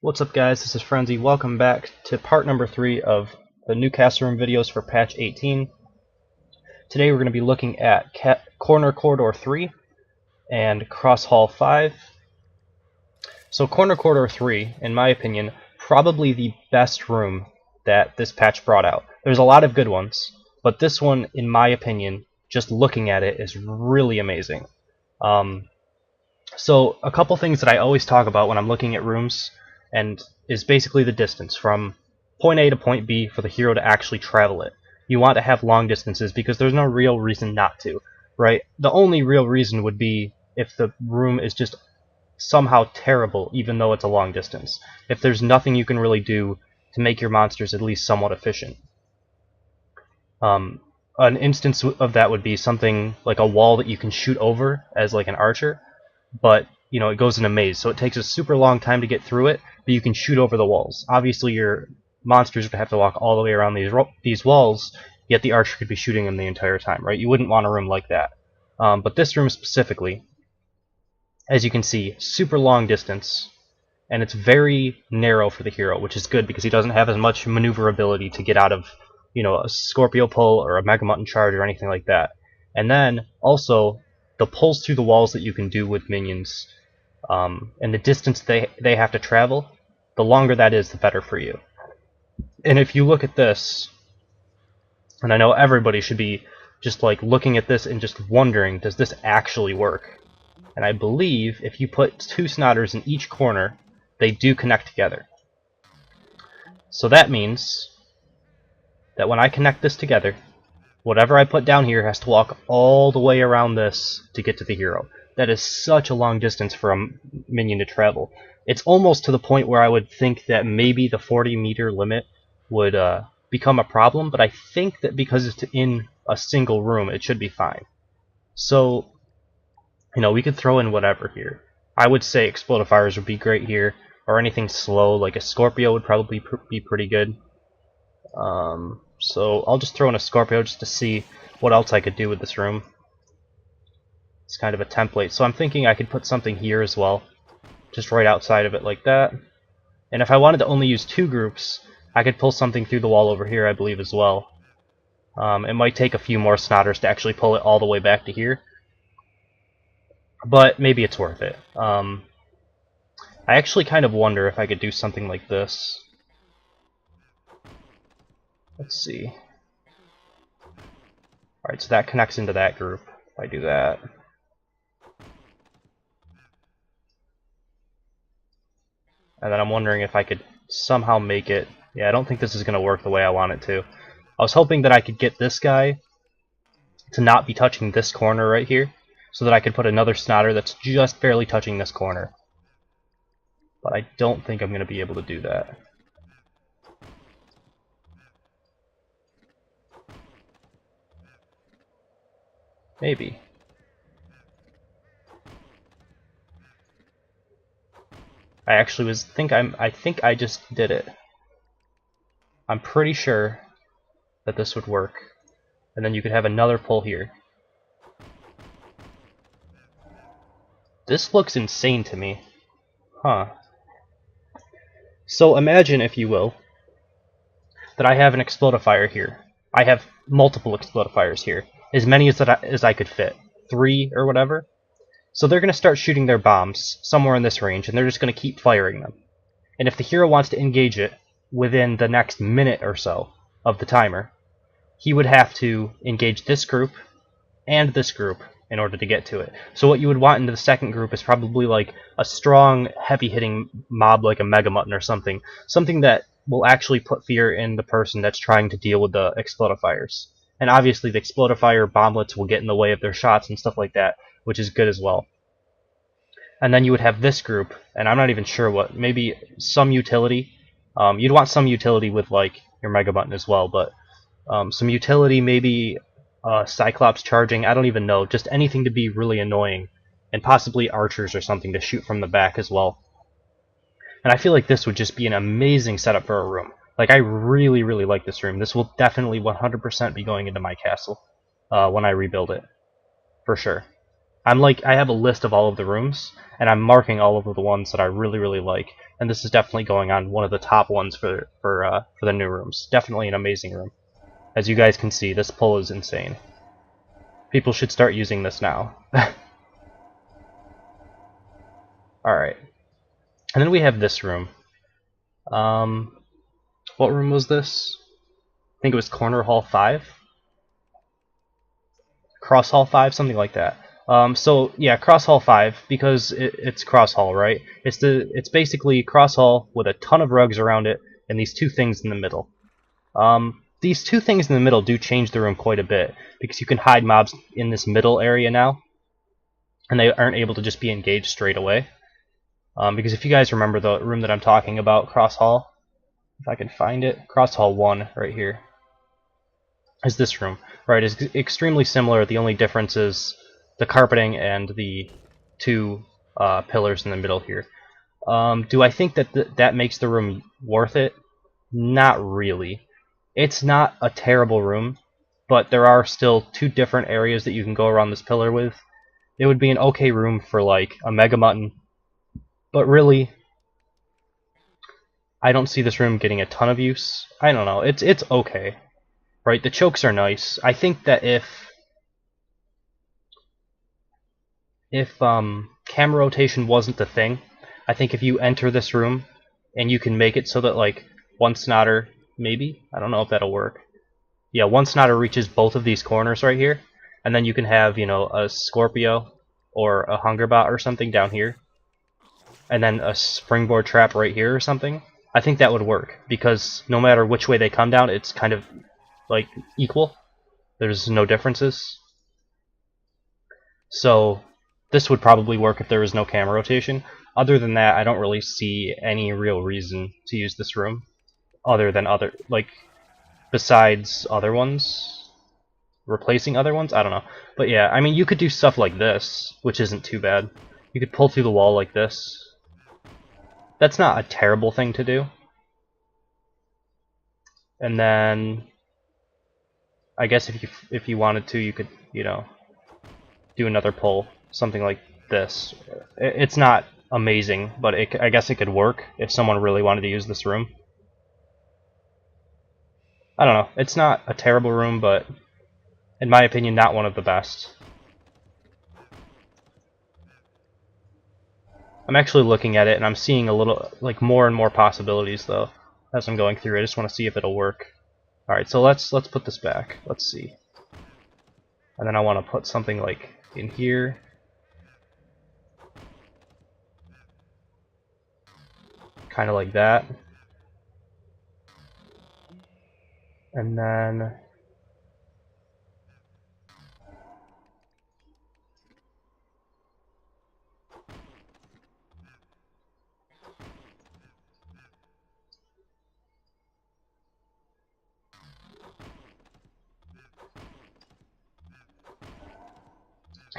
What's up, guys? This is Frenzy. Welcome back to part number 3 of the new castle room videos for patch 18. Today we're going to be looking at Corner Corridor 3 and Cross Hall 5. So Corner Corridor 3, in my opinion, probably the best room that this patch brought out. There's a lot of good ones, but this one, in my opinion, just looking at it, is really amazing. So a couple things that I always talk about when I'm looking at rooms and is basically the distance from point A to point B for the hero to actually travel it. You want to have long distances because there's no real reason not to, right? The only real reason would be if the room is just somehow terrible, even though it's a long distance. If there's nothing you can really do to make your monsters at least somewhat efficient. An instance of that would be something like a wall that you can shoot over as like an archer, but it goes in a maze, so it takes a super long time to get through it, but you can shoot over the walls. Obviously your monsters would have to walk all the way around these walls, yet the archer could be shooting them the entire time, right? You wouldn't want a room like that. But this room specifically, as you can see, super long distance, and it's very narrow for the hero, which is good because he doesn't have as much maneuverability to get out of a Scorpio pull or a Mega Mutton charge or anything like that. And then also the pulls through the walls that you can do with minions, and the distance they have to travel, the longer that is, the better for you. And if you look at this, and I know everybody should be just like looking at this and just wondering, does this actually work? And I believe if you put two Snotters in each corner, they do connect together. So that means that when I connect this together, whatever I put down here has to walk all the way around this to get to the hero. That is such a long distance for a minion to travel. It's almost to the point where I would think that maybe the 40-meter limit would become a problem, but I think that because it's in a single room, it should be fine. So, we could throw in whatever here. I would say Explodifiers would be great here, or anything slow, like a Scorpio would probably be pretty good. So I'll just throw in a Scorpio just to see what else I could do with this room. It's kind of a template, so I'm thinking I could put something here as well, just right outside of it like that. And if I wanted to only use two groups, I could pull something through the wall over here, I believe, as well. It might take a few more Snotters to actually pull it all the way back to here, but maybe it's worth it. I actually kind of wonder if I could do something like this. Let's see. Alright, so that connects into that group. If I do that. And then I'm wondering if I could somehow make it... Yeah, I don't think this is going to work the way I want it to. I was hoping that I could get this guy to not be touching this corner right here, so that I could put another Snotter that's just barely touching this corner. But I don't think I'm going to be able to do that. Maybe. I think I just did it. I'm pretty sure that this would work. And then you could have another pull here. This looks insane to me. Huh. So imagine, if you will, that I have an Explodifier here. I have multiple Explodifiers here. As many as I could fit. 3 or whatever. So they're going to start shooting their bombs somewhere in this range, and they're just going to keep firing them. And if the hero wants to engage it within the next minute or so of the timer, he would have to engage this group and this group in order to get to it. So what you would want into the second group is probably like a strong, heavy-hitting mob like a Mega Mutton or something. Something that will actually put fear in the person that's trying to deal with the Explodifiers. And obviously the Explodifier bomblets will get in the way of their shots and stuff like that, which is good as well. And then you would have this group, and I'm not even sure what, maybe some utility. You'd want some utility with like your Mega Button as well, but some utility, maybe Cyclops charging, I don't even know, just anything to be really annoying, and possibly archers or something to shoot from the back as well. And I feel like this would just be an amazing setup for a room. Like, I really, really like this room. This will definitely 100% be going into my castle when I rebuild it, for sure. I have a list of all of the rooms, and I'm marking all of the ones that I really like. And this is definitely going on one of the top ones for the new rooms. Definitely an amazing room. As you guys can see, this pull is insane. People should start using this now. Alright. And then we have this room. What room was this? I think it was Corner Hall 5? Cross Hall 5, something like that. So yeah, Cross Hall 5, because it's Cross Hall, right? It's basically Cross Hall with a ton of rugs around it, and these two things in the middle. These two things in the middle do change the room quite a bit, because you can hide mobs in this middle area now, and they aren't able to just be engaged straight away. Because if you guys remember the room that I'm talking about, Cross Hall, if I can find it, Cross Hall 1 right here, is this room. Right, it's extremely similar. The only difference is the carpeting and the two pillars in the middle here. Do I think that that makes the room worth it? Not really. It's not a terrible room, but there are still two different areas that you can go around this pillar with. It would be an okay room for like a Mega Mutton, but really, I don't see this room getting a ton of use. I don't know. It's okay. Right, the chokes are nice. I think that if camera rotation wasn't the thing, I think if you enter this room and you can make it so that like one Snotter, maybe, I don't know if that'll work. Yeah, one Snotter reaches both of these corners right here, and then you can have, you know, a Scorpio or a Hungerbot or something down here, and then a springboard trap right here or something. I think that would work, because no matter which way they come down, it's kind of like equal. There's no differences. So this would probably work if there was no camera rotation. Other than that, I don't really see any real reason to use this room, other than besides other ones, replacing other ones. I don't know, but yeah, I mean, you could do stuff like this, which isn't too bad. You could pull through the wall like this. That's not a terrible thing to do. And then I guess if you wanted to, you could, you know, do another pull, something like this. It's not amazing, but I guess it could work if someone really wanted to use this room. I don't know. It's not a terrible room, but in my opinion, not one of the best. I'm actually looking at it, and I'm seeing a little, like, more and more possibilities, though, as I'm going through. I just want to see if it'll work. Alright, so let's put this back. Let's see. And then I want to put something, like, in here. Kind of like that. And then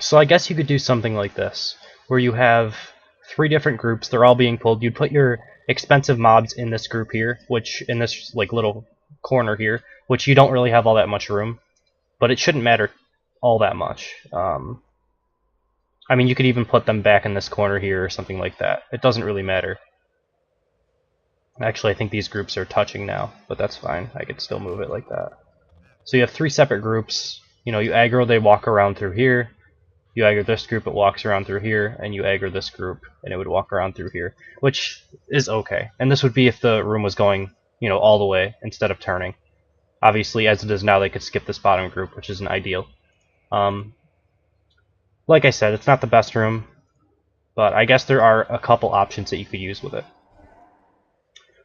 so I guess you could do something like this, where you have 3 different groups, they're all being pulled. You'd put your expensive mobs in this group here, which in this like little corner here, which you don't really have all that much room, but it shouldn't matter all that much. I mean, you could even put them back in this corner here or something like that. It doesn't really matter. Actually, I think these groups are touching now, but that's fine. I could still move it like that. So you have 3 separate groups. You know, you aggro, they walk around through here. You aggro this group, it walks around through here, and you aggro this group, and it would walk around through here, which is okay. And this would be if the room was going, you know, all the way instead of turning. Obviously, as it is now, they could skip this bottom group, which isn't ideal. Like I said, it's not the best room, but I guess there are a couple options that you could use with it.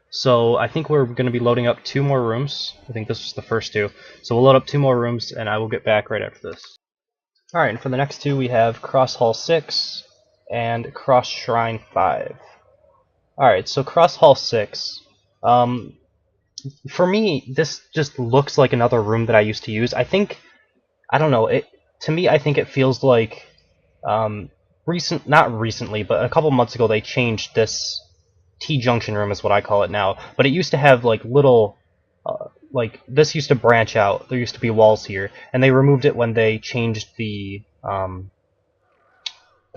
So I think we're going to be loading up 2 more rooms. I think this was the first 2. So we'll load up 2 more rooms, and I will get back right after this. Alright, and for the next 2 we have Cross Hall 6 and Cross Shrine 5. Alright, so Cross Hall 6. For me, this just looks like another room that I used to use. I don't know, to me I think it feels like, not recently, but a couple months ago they changed this T-junction room is what I call it now, but it used to have like little, like this used to branch out, there used to be walls here, and they removed it when they changed the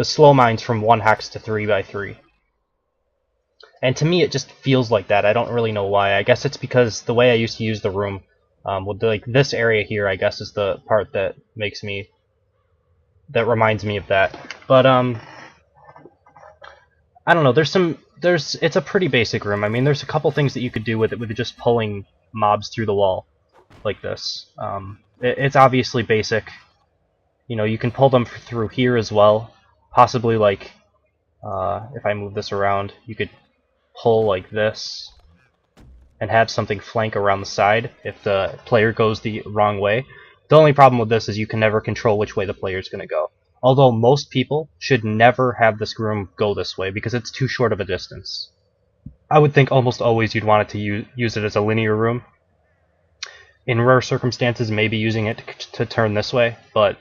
the slow mines from 1 hex to 3x3. And to me, it just feels like that. I don't really know why. I guess it's because the way I used to use the room, with like this area here, I guess is the part that reminds me of that. But I don't know. It's a pretty basic room. I mean, there's a couple things that you could do with it, with just pulling mobs through the wall like this. It's obviously basic. You know, you can pull them through here as well. Possibly like, if I move this around, you could pull like this and have something flank around the side if the player goes the wrong way. The only problem with this is you can never control which way the player is going to go. Although most people should never have this room go this way because it's too short of a distance. I would think almost always you'd want it to use it as a linear room. In rare circumstances, maybe using it to turn this way, but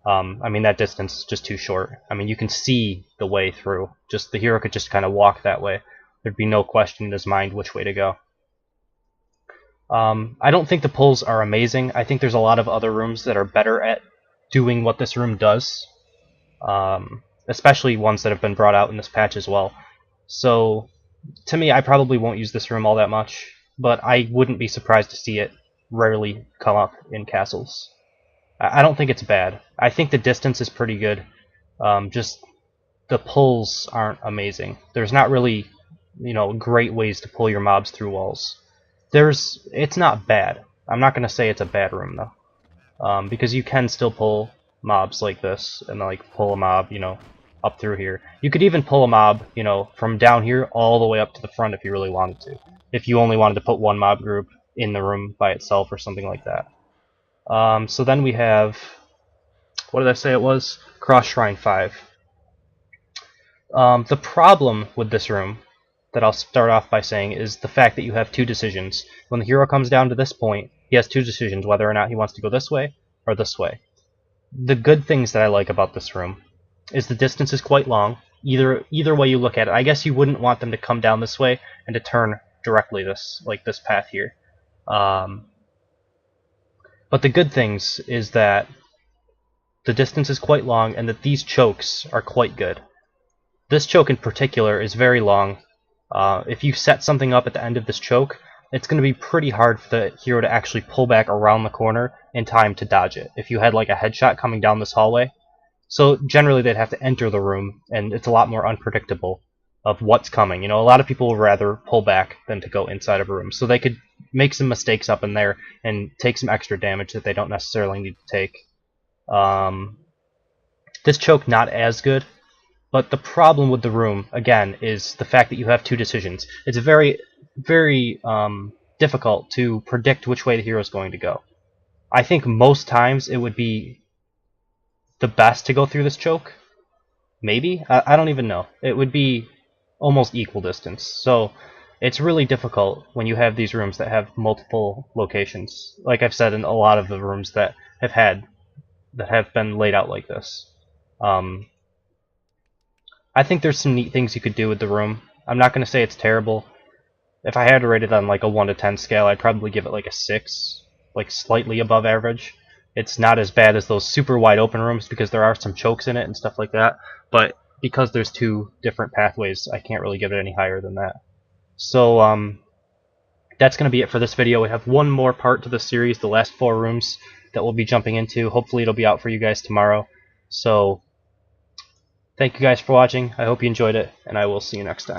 I mean, that distance is just too short. I mean, you can see the way through. Just the hero could just kind of walk that way. There'd be no question in his mind which way to go. I don't think the pulls are amazing. I think there's a lot of other rooms that are better at doing what this room does. Especially ones that have been brought out in this patch as well. So, to me, I probably won't use this room all that much, but I wouldn't be surprised to see it rarely come up in castles. I don't think it's bad. I think the distance is pretty good. Just the pulls aren't amazing. There's not really, you know, great ways to pull your mobs through walls. It's not bad. I'm not going to say it's a bad room though, because you can still pull mobs like this and like pull a mob, you know, up through here. You could even pull a mob, you know, from down here all the way up to the front if you really wanted to. If you only wanted to put one mob group in the room by itself or something like that. So then we have, what did I say it was? Cross Shrine 5. The problem with this room that I'll start off by saying is the fact that you have two decisions. When the hero comes down to this point, he has two decisions, whether or not he wants to go this way or this way. The good things that I like about this room is the distance is quite long. Either way you look at it, I guess you wouldn't want them to come down this way and to turn directly this path here. But the good things is that the distance is quite long and that these chokes are quite good. This choke in particular is very long. If you set something up at the end of this choke, it's going to be pretty hard for the hero to actually pull back around the corner in time to dodge it, if you had like a headshot coming down this hallway. So generally they'd have to enter the room, and it's a lot more unpredictable of what's coming. You know, a lot of people would rather pull back than to go inside of a room, so they could make some mistakes up in there and take some extra damage that they don't necessarily need to take. This choke not as good, but the problem with the room, again, is the fact that you have two decisions. It's very, very difficult to predict which way the hero is going to go. I think most times it would be the best to go through this choke. Maybe? I don't even know. It would be almost equal distance. So it's really difficult when you have these rooms that have multiple locations. Like I've said in a lot of the rooms that have been laid out like this. I think there's some neat things you could do with the room. I'm not going to say it's terrible. If I had to rate it on like a 1 to 10 scale, I'd probably give it like a 6, like slightly above average. It's not as bad as those super wide open rooms because there are some chokes in it and stuff like that, but because there's two different pathways, I can't really give it any higher than that. So that's going to be it for this video. We have one more part to the series, the last 4 rooms that we'll be jumping into. Hopefully it'll be out for you guys tomorrow. So thank you guys for watching. I hope you enjoyed it, and I will see you next time.